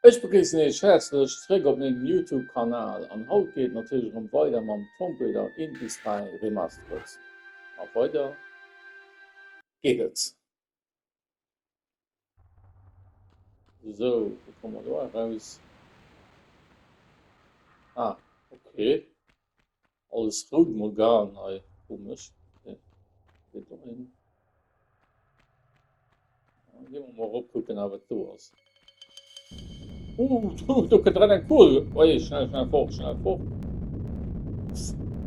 Ich begrüße euch herzlich zurück auf meinem YouTube-Kanal. Und heute geht natürlich weiter mit dem Tomb Raider Indus 3 Remastered. Auf weiter geht es. So, wo kommen wir da raus? Ah, okay. Alles rot mal gar nicht. Komisch. Okay. Geht da hin. Dann gehen wir mal gucken, was da ist. Du kannst dran cool. Ui, schnell vor, schnell vor.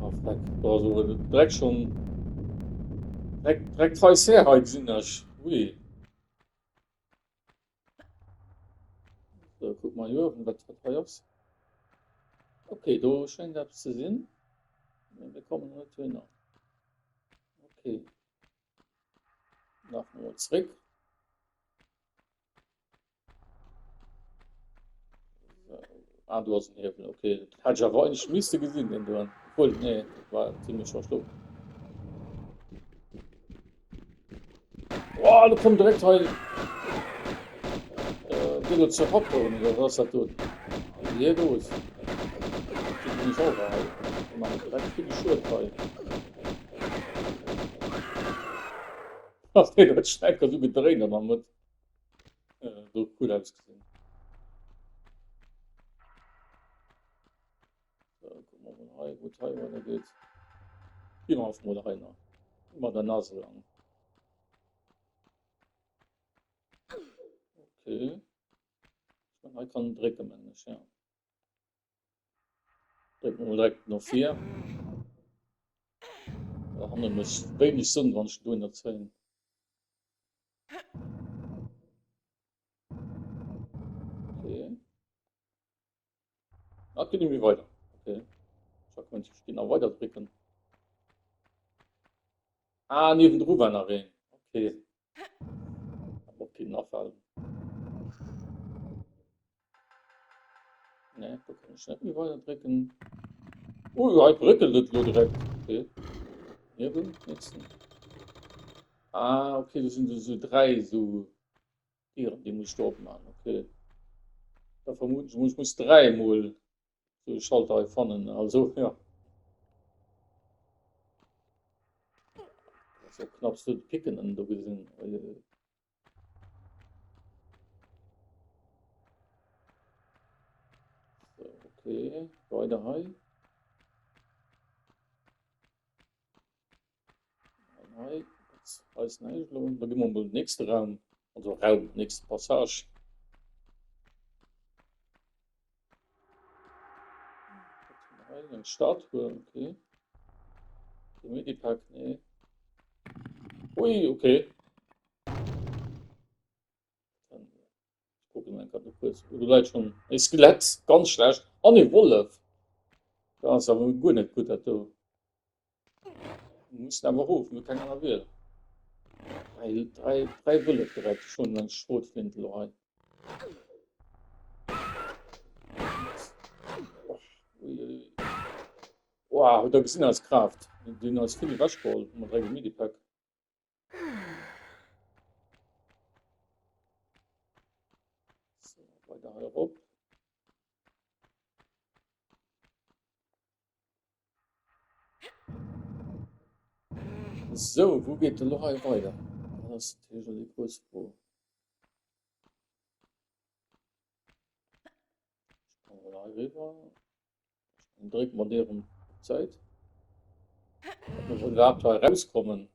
Ach, fuck. Da so direkt schon. Direkt zwei Sicherheit sind das. Ui. So, guck mal hier, was hat ist. Okay, da scheint das zu sehen. Wir kommen natürlich noch. Okay. Nochmal zurück. So. Ah, du hast einen Hebel, okay. Hat ich aber eigentlich müsste gesehen, den du. Obwohl, nee, das war ziemlich verschluckt. Boah, du kommst direkt heute. Du zur Hauptbahn, oder was hat du? Hier los. Die bin ich auch da. Ich mache direkt für die Schuhe frei. Ach, nee, das schneit gerade so gedreht, aber mit. So cool habe ich gesehen. So, gucken wir mal rein, wo Teil weitergeht. Immer auf Mode rein. Immer der Nase lang. Okay. Ich kann direkt am Ende, ja. Direkt noch 4. Da haben wir wenig Sinn, wenn ich in der Zeit. Okay. Ah, geht irgendwie weiter. Okay. Ich kann ich noch weiter drücken. Ah, neben drüber nach rein. Okay. Aber okay, nachfallen. Ne, da kann ich nicht mehr weiter drücken. Ja, ich bröckelt das nur direkt. Okay. Hier, nächsten. Ah, okay, das sind so 3 so Tiere, die muss ich stoppen machen. Okay. Da vermute ich muss 3 mal so Schalter vorne. Also, ja. So knapp so picken an da gesehen. So, okay, weiter rein. Nein, das heißt nicht. Da gehen wir mal den nächsten Raum. Also Raum, nächste Passage. Ein Start, okay. Die Medipack, nee. Ui, okay. Dann gucken wir gerade kurz. Du leid schon. Ein Skelett, ganz schlecht. Oh ne, Wolf. Das ist aber gut nicht gut, dass du. Wir müssen aber rufen, wir können aber will. Drei Wolf direkt schon ein Schrotflintel rein. Wow, da gesehen als Kraft. Den als viele Waschball und 3 Medipack. So, weiter herab. So, wo geht der noch weiter? Das ist natürlich die größte Frage. Ich kann mal rüber. Und direkt mal deren Zeit. Wir wollen überhaupt rauskommen.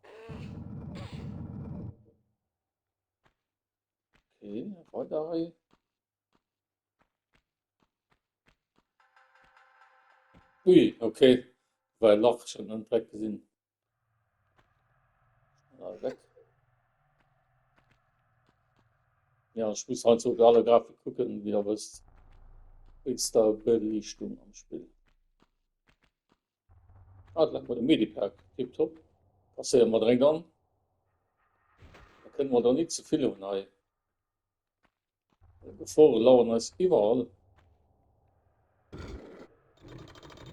Okay, weiter. Ui, okay. Weil Loch schon einen Dreck gesehen. Weg. Ja, ich muss halt so alle Grafik gucken, wie er was ist da Belichtung am Spiel. Ah, gleich mal den Medipack. Tipptopp. Passieren wir direkt an. Da können wir da nicht zu viel rein. Bevor lauern ist überall.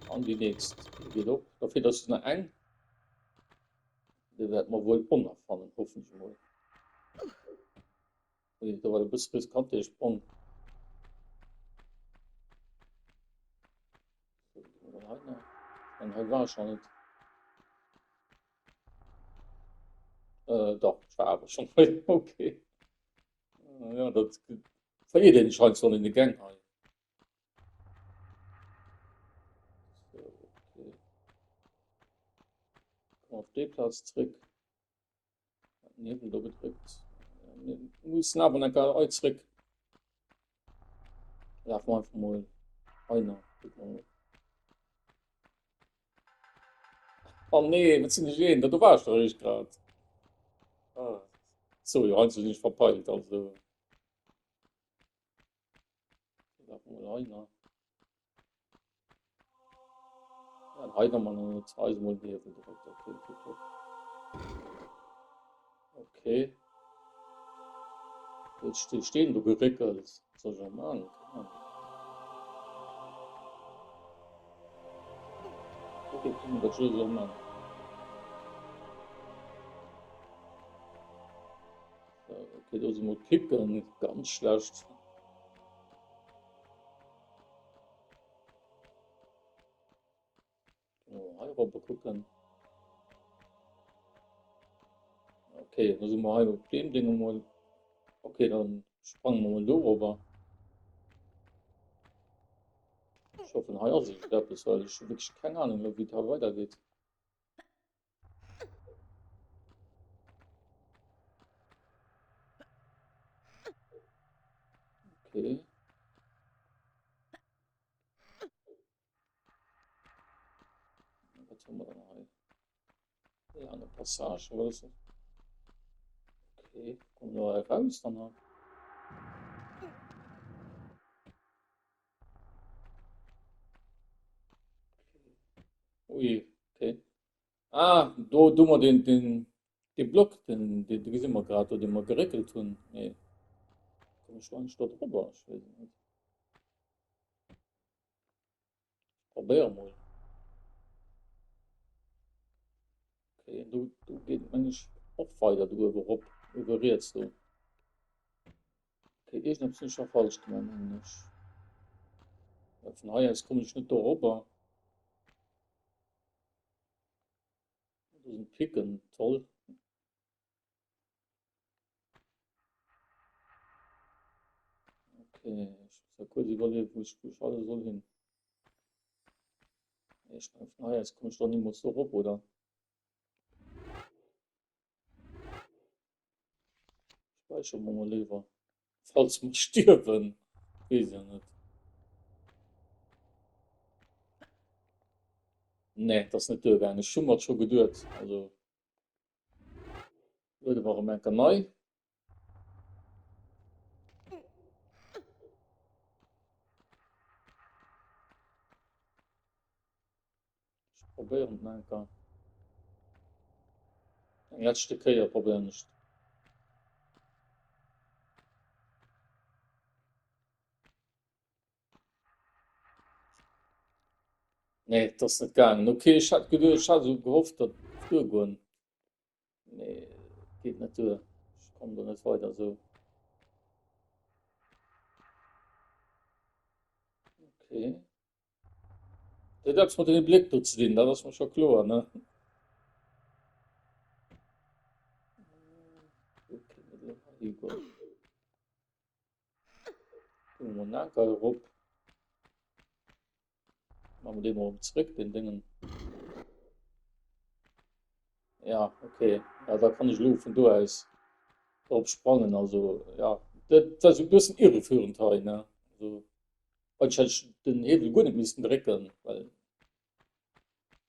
An die nächste. Geht ab. Dafür, dass es eine eng. Die werden wir wohl unerfahren, hoffentlich mal. Da war ein bisschen riskant, der Sprung. war schon nicht. Doch, ich war aber schon okay. Ja, das verliert den Schein so in die Gang. So, okay. Komm auf den Platz zurück. Nebel da gedrückt. Wir müssen aber dann gar nicht zurück. Lauf mal einfach mal einer. Guck mal. Oh nee, was sind die stehen? Da warst du richtig gerade. Ah. So, ja, hast du nicht verpeilt. Also, lauf mal einer. Ja, einer mal noch zwei mal Nebel direkt. Okay, tipptopp. Okay. Jetzt stehen du gerickelt. So, schon mal. Okay, guck mal, das ist so, Mann. Ja, okay, da sind wir kicken. Ganz schlecht. Oh, Europa gucken. Okay, da sind wir halt auf dem Ding mal. Okay, dann sprangen wir mal darüber. Ich hoffe, nachher sich etwas, weil ich wirklich keine Ahnung mehr, wie da weitergeht. Okay, was haben wir da noch? Ja, eine Passage, was ist das? Okay, kommen wir raus danach. Ui, okay. Ah, da tun wir den Block, den sind wir gerade, den wir geregelt haben. Nee, komm ich gar nicht da drüber. Ich weiß nicht. Probier mal. Okay, du geht eigentlich auch weiter, du überredest du. Okay, ich hab's nicht schon falsch gemacht, eigentlich. Ja, von daher, jetzt komme ich nicht da rüber. Das sind Picken, toll. Okay, ich muss ja kurz überlegen, wo ich alle soll hin. Ich meine, von daher, jetzt komme ich doch nicht mehr so rüber, oder? Speichern wir mal lieber. Falls wir sterben. Weiß ja nicht. Nee, das ist nicht durchgegangen. Ich schon mal schon geduld. Also, Leute, warum merken neu? Ich probiere und merken. Jetzt steht kein Problem nicht. Nee, das ist nicht gegangen. Okay, ich hatte gedacht, ich hatte so gehofft, dass früher gehen. Nee, geht nicht durch. Ich komme da nicht weiter so. Okay. Das hat's mit den Blick zu denen, das ist mir schon klar, ne? Okay, Igor. Monaco, Europa. Machen wir den mal zurück, den Dingen. Ja, okay. Ja, da kann ich nur von da aus drauf sprangen. Also, ja. Das ist ein bisschen irreführend heute, ne? Also, weil ich halt den Hebel gut nicht müssen drücken, weil,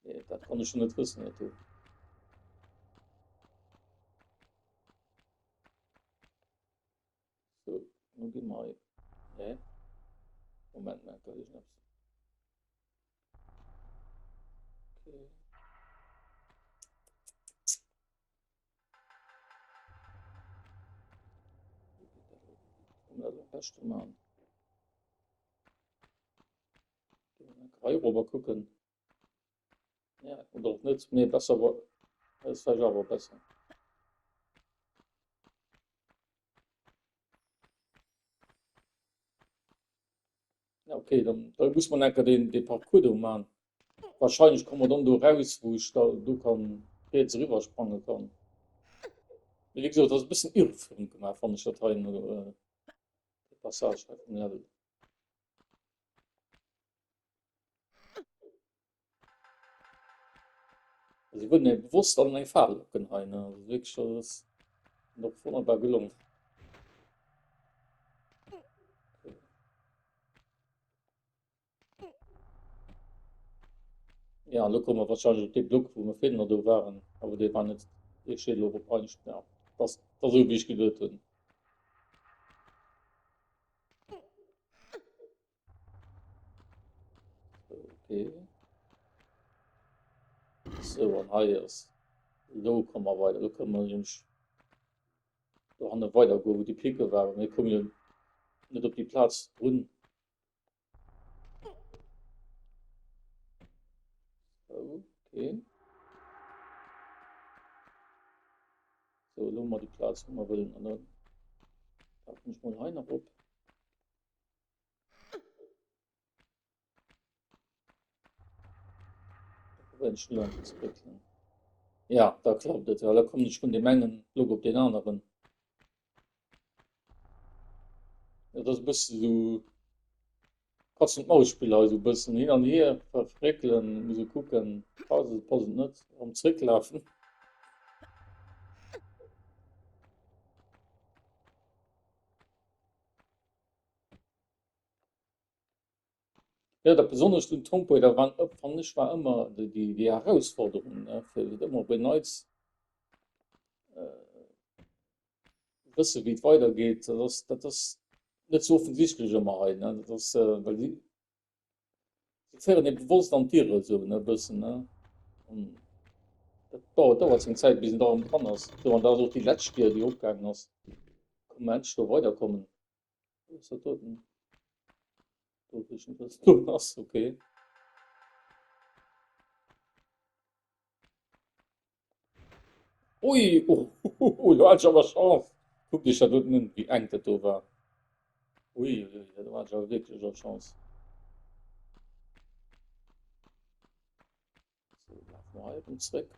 nee, das kann ich schon nicht wissen, ja, du. So, nun geh mal. Nee, Moment, mal, kann ich nicht. Okay. Also, hast du mal. Rüber gucken. Ja, oder auch nicht. Nee, besser, aber, das ist vielleicht aber besser. Ja, okay, dann muss man einfach den Parcours da machen. wahrscheinlich kommen wir dann da raus, wo ich da du kann jetzt rüberspringen kann. Wie gesagt, das ist ein bisschen irreführend gemacht von der Dateien oder Passage auf dem Level. Also ich würde nicht bewusst an einen Fall locken, ne? Also wirklich, das ist noch wunderbar gelungen. Ja, da kommen wir wahrscheinlich auf den Block, wo wir finden, oder waren, aber die waren nicht, ich stehe auf eigentlich, ja, das so wie ich gedacht habe. Okay, so, und hier ist, so kommen wir weiter, da können wir nämlich da nicht weitergehen, wo die Picke waren, wir kommen ja nicht auf die Platz drin. Okay, so, lassen wir die Platz, wo wir wollen, und dann darf ich mal rein, ab. Wenn ich lang zurücklegen. Ja, da klappt es, ja, da kommen nicht von den Mengen, Logo auf den anderen. Ja, das bist du, Katz und Maus spielen, also ein bisschen hin und her verfrickeln, müssen gucken, passt nicht, am Zurücklaufen. Ja, der besonders den Tempo, da waren, fand ich, war immer die Herausforderung, ne, für immer benutzt, wissen, wie es weitergeht, das nicht so offensichtlich immer halt, ne, weil die fahren nicht bewusst an Tiere, so, ne, ein bisschen, ne, und das dauert eine Zeit, bis sie darum dran ist, so, und da ist auch die letzte, die aufgegangen ist, kann man endlich da weiterkommen. Ist das dort ein, dort ist ein, das du hast, okay. Ui, du hast aber Chance. Guck dich da unten, wie eng das da war. Ui, da war ja wirklich eine Chance. So, lauf mal halb und zurück.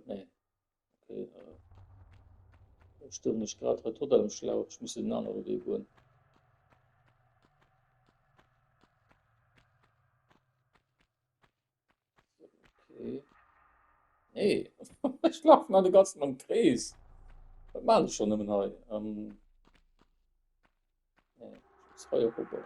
Nee, okay, ich stimme nicht gerade total im Schlauch. Ich muss in eine andere Weg gehen. Okay. Nee, ich laufe mal den ganzen am Kreis. Das mache ich schon immer neu. Nee, ich muss heuer rüber.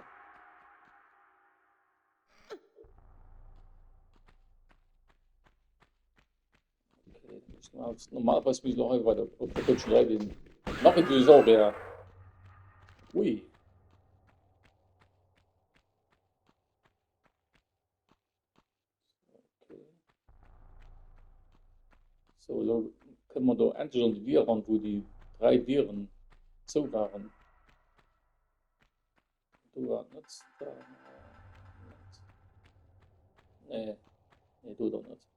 Okay, normalerweise muss ich noch weiter auf der deutschen Seite gehen. Mach ich die Sorge, ja. Ui, okay. So, so können wir da endlich an die Viren, wo die drei Viren zu waren. Du war nicht da. Nicht. Nee, nee, du doch nicht.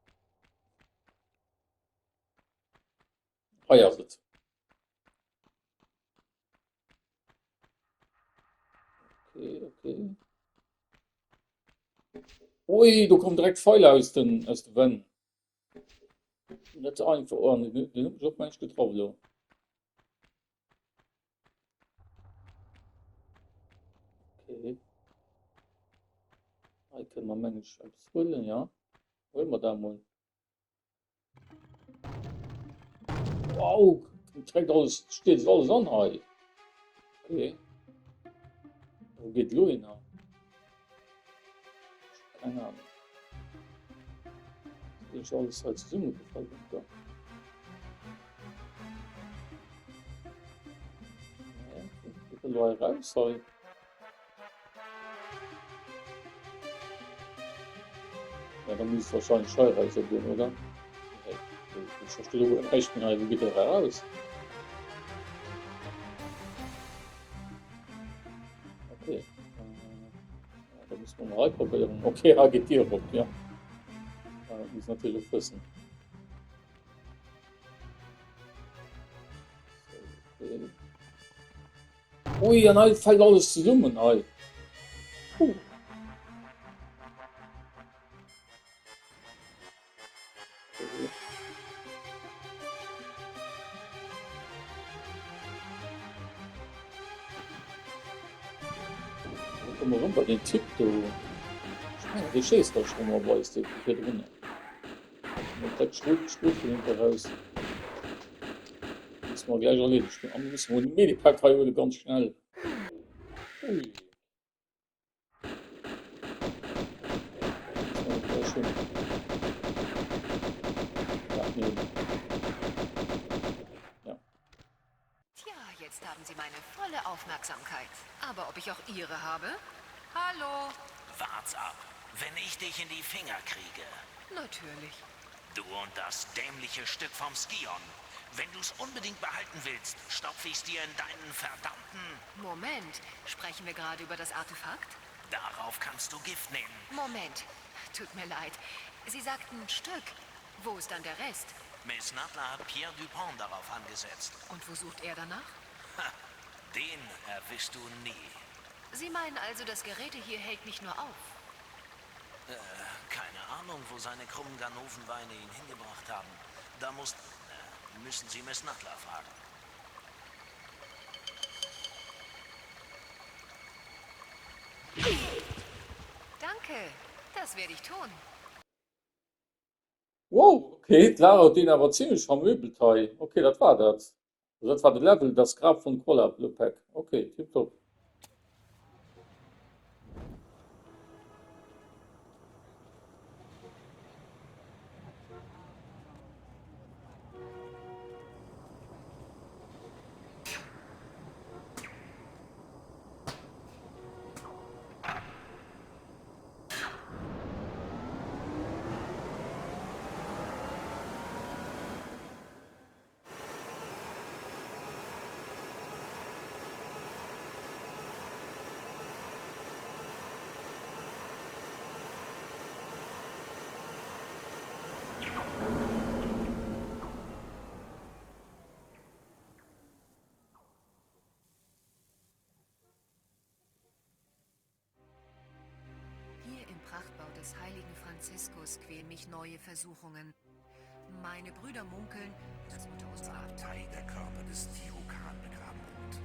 Ah ja, gut. Okay, okay. Ui, du kommst direkt Pfeile aus den Wänden. Nicht einfach, oh, den hab ich auf Mensch getroffen, ja. Okay, da können wir Mensch etwas holen, ja. Wollen wir da mal. Wow, trägt alles, steht alles an, hey. Okay, wo geht Louis hin? Keine Ahnung. Ist alles halt zusammengefallen, ja. Nee, ich will da raus, hey. Ja, dann muss es wahrscheinlich Steuerreise gehen, oder? Ja, ich verstehe, wo ich bin halt wieder raus. Okay. Ja, da muss man mal probieren. Okay, Agitierung, ja. Muss natürlich wissen. So, okay. Ui, an all fällt alles zusammen, all. Puh. Komm mal rum bei den Typ, du. Du stehst da schon mal, weißt du, hier drinnen. Und das Stufe hinter raus. Müssen wir gleich erledigt. Aber müssen wir den Medipack heute ganz schnell. Ui. Das war gleich schon. Ja, nee. Ja. Tja, jetzt haben Sie meine volle Aufmerksamkeit. Aber ob ich auch Ihre habe? Hallo? Wart's ab, wenn ich dich in die Finger kriege. Natürlich. Du und das dämliche Stück vom Skion. Wenn du's unbedingt behalten willst, stopf ich's dir in deinen verdammten... Moment, sprechen wir gerade über das Artefakt? Darauf kannst du Gift nehmen. Moment, tut mir leid. Sie sagten Stück. Wo ist dann der Rest? Miss Nadler hat Pierre Dupont darauf angesetzt. Und wo sucht er danach? Ha, den erwischst du nie. Sie meinen also, das Gerät hier hält mich nur auf? Keine Ahnung, wo seine krummen Ganovenbeine ihn hingebracht haben. Da müssen Sie Miss Nadler fragen. Danke, das werde ich tun. Wow, okay, klar, hat den aber ziemlich vermöbelt. Hey. Okay, das war das. Also das war der Level, das Grab von Kolla, Blue Pack. Okay, tipptopp. Hier im Prachtbau des heiligen Franziskus quälen mich neue Versuchungen. Meine Brüder munkeln, dass unter unserer Abtei der Körper des Tihokan begraben ruht.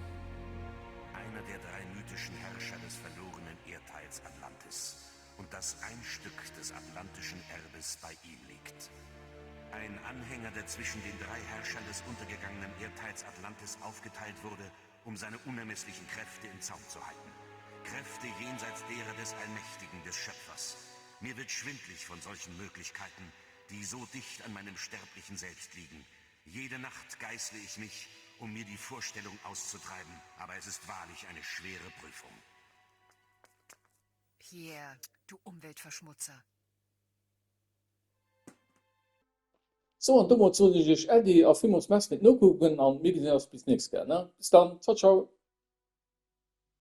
Einer der drei mythischen Herrscher des verlorenen Erdteils Atlantis. Und dass ein Stück des atlantischen Erbes bei ihm liegt. Ein Anhänger, der zwischen den drei Herrschern des untergegangenen Erdteils Atlantis aufgeteilt wurde, um seine unermesslichen Kräfte im Zaum zu halten. Kräfte jenseits derer des Allmächtigen, des Schöpfers. Mir wird schwindlig von solchen Möglichkeiten, die so dicht an meinem sterblichen Selbst liegen. Jede Nacht geißle ich mich, um mir die Vorstellung auszutreiben, aber es ist wahrlich eine schwere Prüfung. Pierre, du Umweltverschmutzer. So, und du musst so dich Eddie auf 5 Mess mit no gucken und mir gesehen bis nächstes Mal. Ne? Bis dann, ciao, ciao.